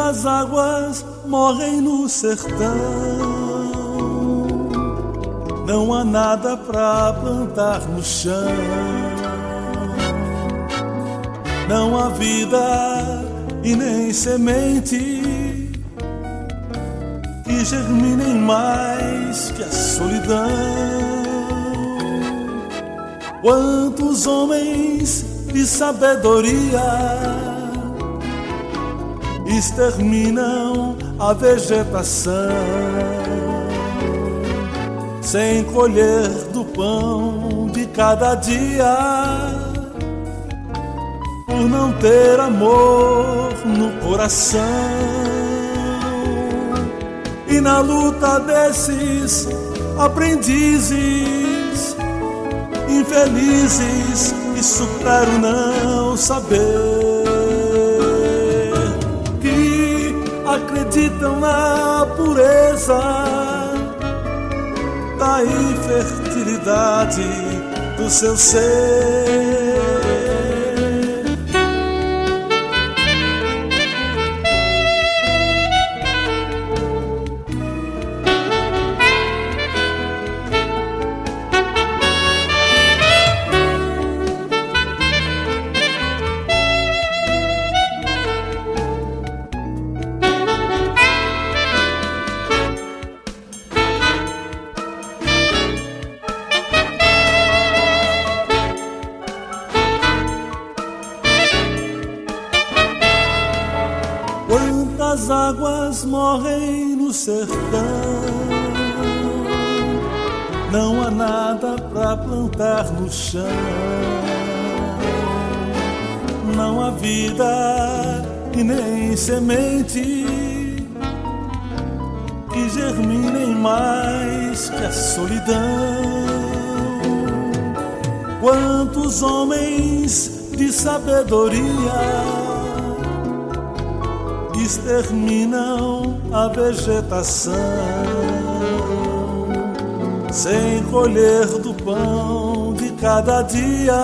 Quantas águas morrem no sertão, não há nada pra plantar no chão, não há vida e nem semente que germinem mais que a solidão. Quantos homens de sabedoria exterminam a vegetação, sem colher do pão de cada dia, por não ter amor no coração. E na luta desses aprendizes infelizes que superam não saber, acreditam na pureza da infertilidade do seu ser. Quantas águas morrem no sertão, não há nada pra plantar no chão, não há vida e nem semente que germinem mais que a solidão. Quantos homens de sabedoria exterminam a vegetação, sem colher do pão de cada dia,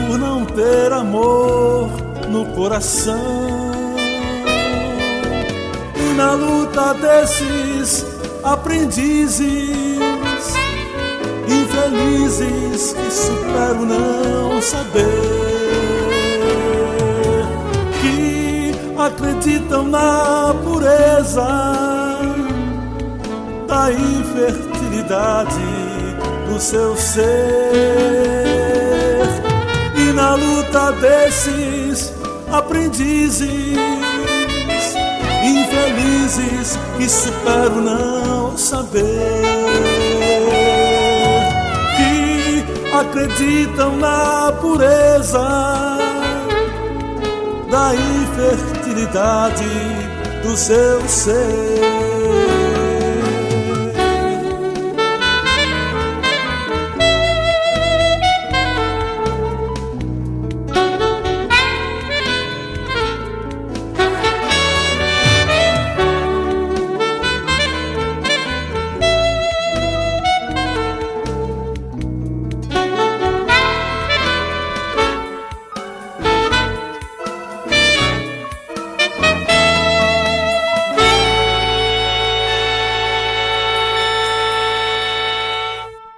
por não ter amor no coração. E na luta desses aprendizes infelizes que superam não saber, acreditam na pureza da infertilidade do seu ser. E na luta desses aprendizes infelizes que superam não saber, que acreditam na pureza da infertilidade do seu ser.